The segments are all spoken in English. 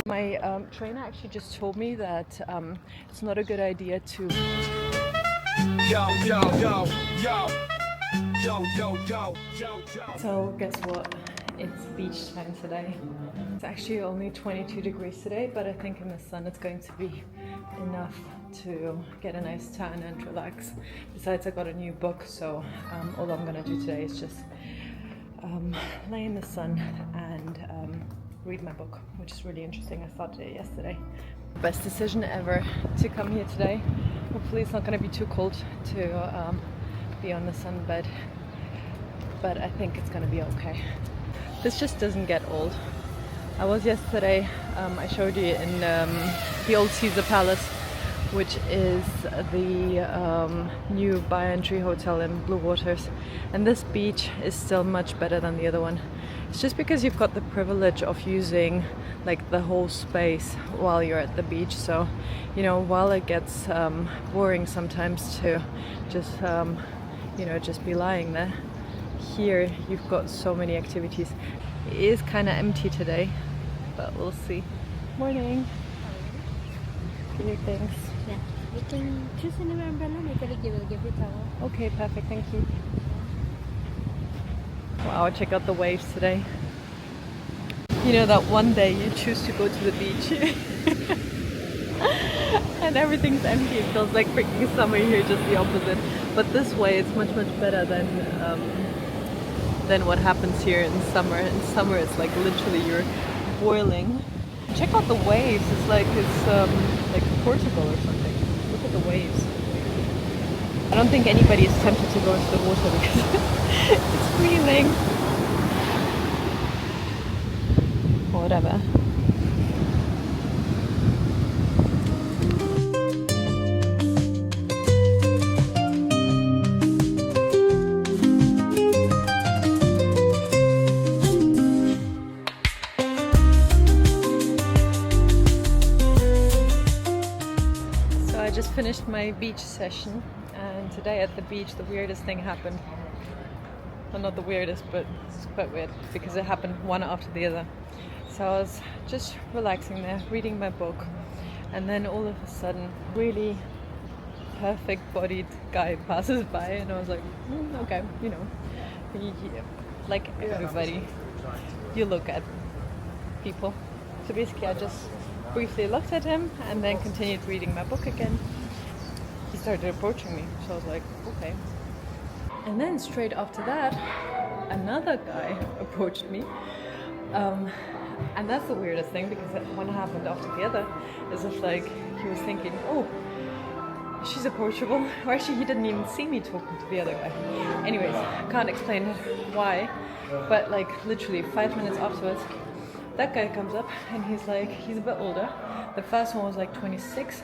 My trainer actually just told me that it's not a good idea to... Yo, yo, yo, yo. Yo, yo, yo, yo, yo. So guess what? It's beach time today. It's actually only 22 degrees today, but I think in the sun it's going to be enough to get a nice tan and relax. Besides, I got a new book, so all I'm gonna do today is just lay in the sun and read my book, which is really interesting. I started it yesterday. Best decision ever to come here today. Hopefully it's not going to be too cold to be on the sunbed, but I think it's going to be okay. This just doesn't get old. I was yesterday, I showed you in the old Caesar Palace, which is the new bi-entry hotel in Blue Waters, and this beach is still much better than the other one. It's just because you've got the privilege of using like the whole space while you're at the beach. So, you know, while it gets boring sometimes to just you know, just be lying there, here you've got so many activities. It is kind of empty today, but we'll see. Morning. Few things. Yeah, you can choose another umbrella. My colleague will give you towel. Okay, perfect, thank you. Wow, check out the waves today. You know that one day you choose to go to the beach and everything's empty. It feels like freaking summer here, just the opposite. But this way it's much better than what happens here in summer. In summer it's like literally you're boiling. Check out the waves. It's like Portugal or something. Look at the waves. I don't think anybody is tempted to go into the water because it's freezing. Whatever. So I just finished my beach session, and today at the beach the weirdest thing happened. Well, not the weirdest, but it's quite weird because it happened one after the other. So I was just relaxing there, reading my book, and then all of a sudden, really perfect-bodied guy passes by, and I was like, okay, you know, like everybody, you look at people. So basically, I just briefly looked at him and then continued reading my book again. He started approaching me, so I was like, okay. And then straight after that, another guy approached me. And that's the weirdest thing, because one happened after the other, as if like he was thinking, oh, she's approachable, or actually he didn't even see me talking to the other guy. Anyways, I can't explain why, but like literally 5 minutes afterwards, that guy comes up and he's like, he's a bit older. The first one was like 26,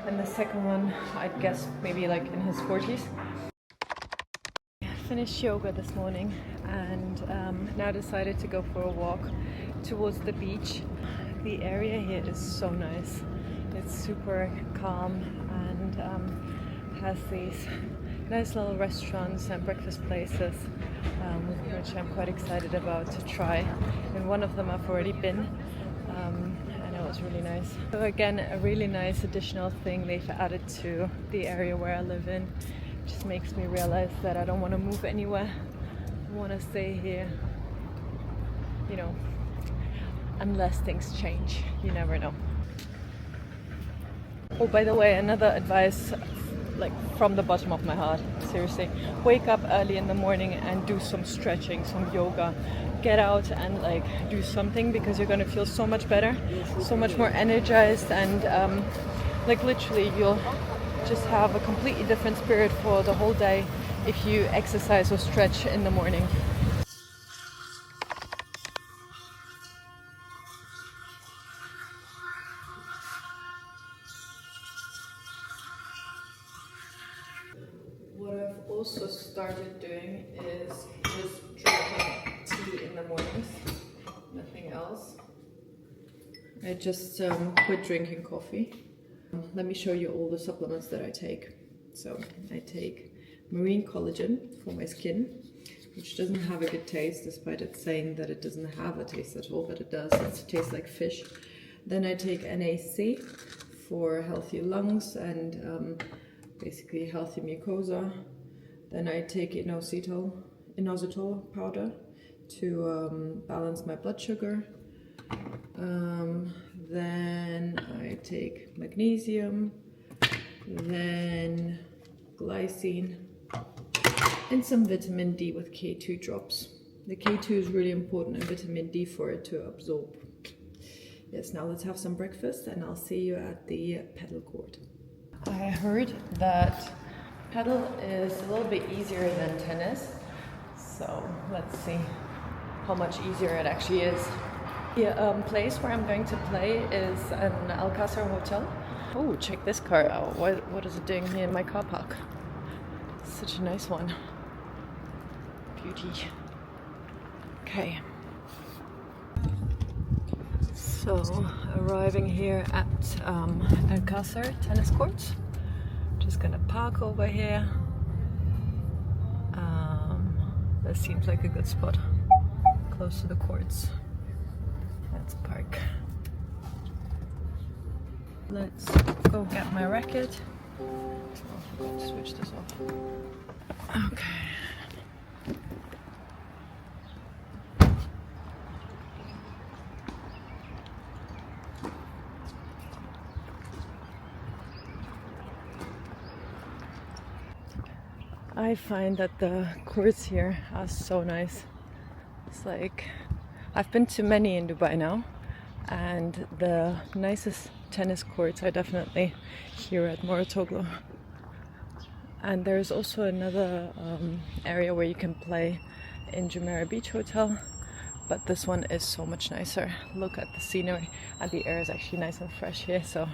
and the second one, I'd guess maybe like in his 40s. Finished yoga this morning and now decided to go for a walk towards the beach. The area here is so nice. It's super calm and has these nice little restaurants and breakfast places, which I'm quite excited about to try. And one of them I've already been, and it was really nice. So again, a really nice additional thing they've added to the area where I live in. Just makes me realize that I don't want to move anywhere. I want to stay here, you know, unless things change. You never know. Oh, by the way, another advice, like from the bottom of my heart, seriously, wake up early in the morning and do some stretching, some yoga. Get out and like do something, because you're going to feel so much better, so much more energized, and like literally you'll just have a completely different spirit for the whole day if you exercise or stretch in the morning. What I've also started doing is just drinking tea in the mornings, nothing else. I just quit drinking coffee. Let me show you all the supplements that I take. So I take marine collagen for my skin, which doesn't have a good taste, despite it saying that it doesn't have a taste at all, but it does. It tastes like fish. Then I take NAC for healthy lungs and basically healthy mucosa. Then I take inositol powder to balance my blood sugar. Then I take magnesium, then glycine, and some vitamin D with K2 drops. The K2 is really important in vitamin D for it to absorb. Yes, now let's have some breakfast and I'll see you at the padel court. I heard that padel is a little bit easier than tennis, so let's see how much easier it actually is. The place where I'm going to play is an Alcázar hotel. Oh, check this car out. What is it doing here in my car park? Such a nice one. Beauty. Okay. So, arriving here at Alcázar tennis courts. Just gonna park over here. This seems like a good spot, close to the courts. Let's park. Let's go get my racket. Oh, I forgot to switch this off. Okay. I find that the courts here are so nice. It's like, I've been to many in Dubai now, and the nicest tennis courts are definitely here at Moratoglu. And there's also another area where you can play in Jumeirah Beach Hotel, but this one is so much nicer. Look at the scenery, and the air is actually nice and fresh here, so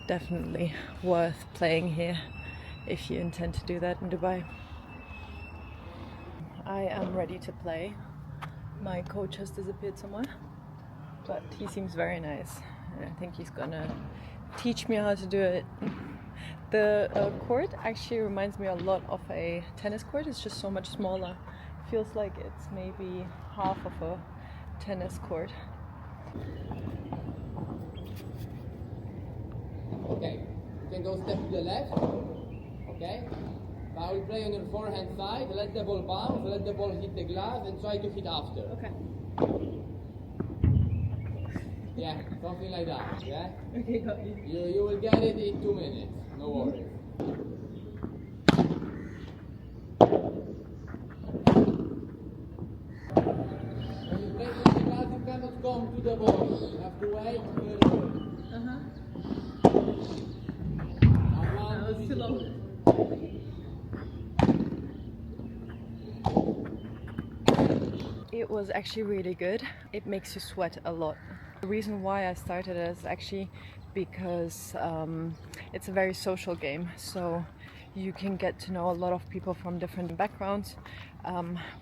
definitely worth playing here if you intend to do that in Dubai. I am ready to play. My coach has disappeared somewhere, but he seems very nice. And I think he's gonna teach me how to do it. The court actually reminds me a lot of a tennis court. It's just so much smaller. Feels like it's maybe half of a tennis court. Okay, you can go step to the left. Okay? Now we play on your forehand side, let the ball bounce, let the ball hit the glass and try to hit after. Okay. Yeah, something like that, yeah? Okay, got you. You will get it in 2 minutes, no worries. When you play with the glass, you cannot come to the ball. You have to wait first. That was too long. It was actually really good. It makes you sweat a lot. The reason why I started is actually because it's a very social game, so you can get to know a lot of people from different backgrounds,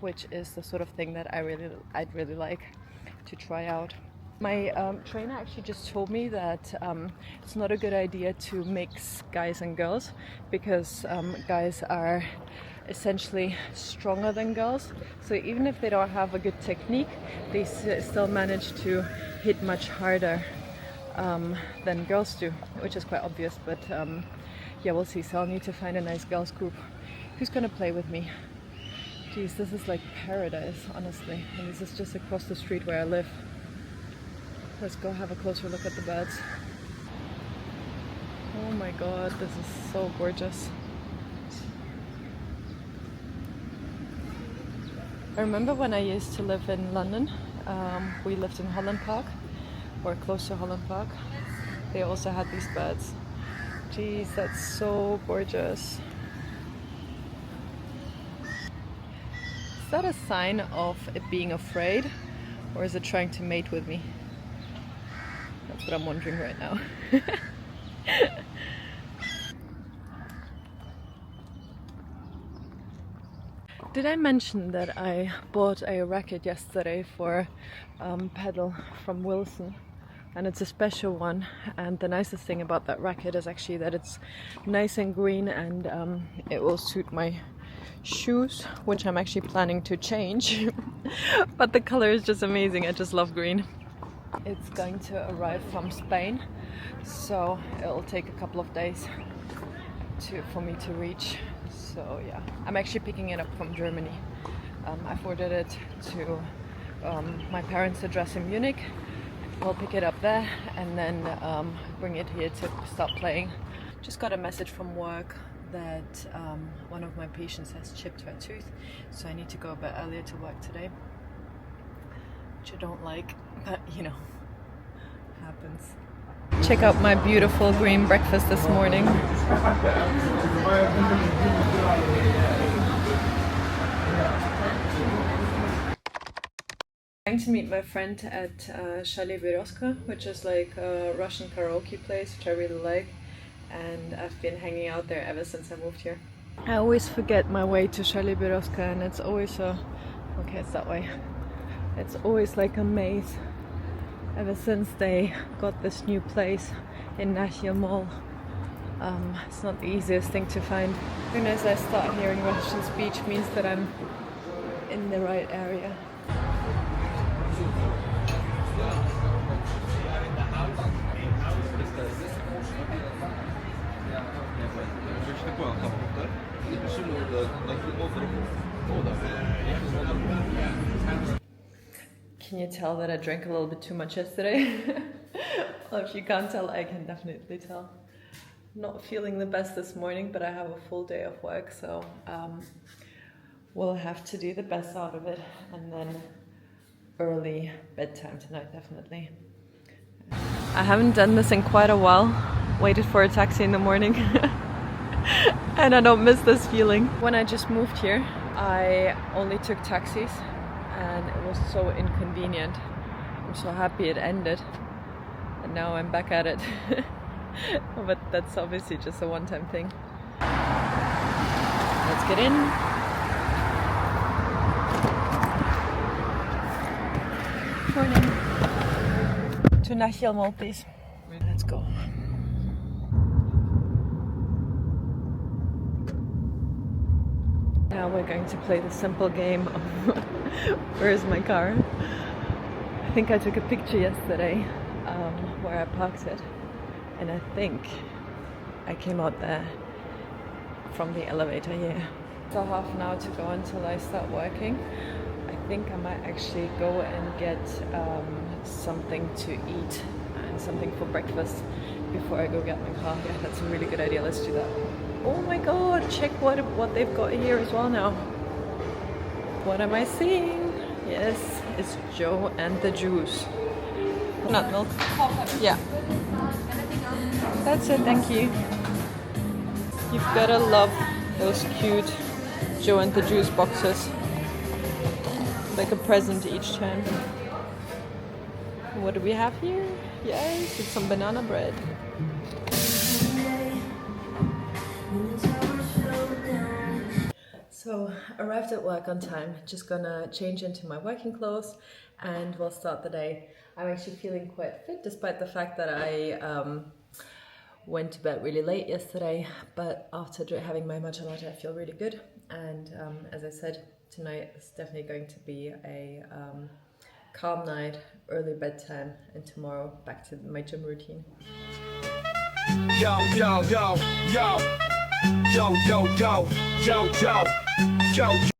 which is the sort of thing that I'd really like to try out. My trainer actually just told me that it's not a good idea to mix guys and girls, because guys are essentially stronger than girls, so even if they don't have a good technique, they still manage to hit much harder than girls do, which is quite obvious, but yeah, we'll see. So I'll need to find a nice girls group who's gonna play with me. Geez, this is like paradise, honestly, and this is just across the street where I live. Let's go have a closer look at the birds. Oh my god, this is so gorgeous. I remember when I used to live in London, we lived in Holland Park, or close to Holland Park. They also had these birds. Jeez, that's so gorgeous. Is that a sign of it being afraid, or is it trying to mate with me? That's what I'm wondering right now. Did I mention that I bought a racket yesterday for padel from Wilson? And it's a special one, and the nicest thing about that racket is actually that it's nice and green, and it will suit my shoes, which I'm actually planning to change. But the color is just amazing. I just love green. It's going to arrive from Spain, so it'll take a couple of days for me to reach. So yeah, I'm actually picking it up from Germany. I forwarded it to my parents' address in Munich. We'll pick it up there and then bring it here to start playing. Just got a message from work that one of my patients has chipped her tooth, so I need to go a bit earlier to work today, which I don't like, but you know, happens. Check out my beautiful green breakfast this morning. I'm going to meet my friend at Chalet Berezka, which is like a Russian karaoke place, which I really like, and I've been hanging out there ever since I moved here. I always forget my way to Chalet Berezka, and it's always okay, it's that way. It's always like a maze. Ever since they got this new place in Nakhil Mall, it's not the easiest thing to find. As soon as I start hearing Russian speech means that I'm in the right area. Can you tell that I drank a little bit too much yesterday? Well, if you can't tell, I can definitely tell. Not feeling the best this morning, but I have a full day of work, so we'll have to do the best out of it, and then early bedtime tonight, definitely. I haven't done this in quite a while. Waited for a taxi in the morning. And I don't miss this feeling. When I just moved here, I only took taxis, and it was so inconvenient. I'm so happy it ended, and now I'm back at it. But that's obviously just a one-time thing. Let's get in. Morning. To Nakhil Mall, please. Let's go. Now we're going to play the simple game of where is my car? I think I took a picture yesterday where I parked it, and I think I came out there from the elevator here. So half an hour to go until I start working. I think I might actually go and get something to eat and something for breakfast before I go get my car. Yeah, that's a really good idea. Let's do that. Oh my god, check what they've got here as well now. What am I seeing? Yes, it's Joe and the juice. Nut milk. Yeah. That's it, thank you. You've gotta love those cute Joe and the Juice boxes. Like a present each time. What do we have here? Yes, it's some banana bread. So, arrived at work on time. Just gonna change into my working clothes and we'll start the day. I'm actually feeling quite fit despite the fact that I went to bed really late yesterday, but after having my matcha latte I feel really good, and as I said, tonight is definitely going to be a calm night, early bedtime, and tomorrow back to my gym routine. Yo, yo, yo, yo, yo, yo, yo, yo, yo, yo.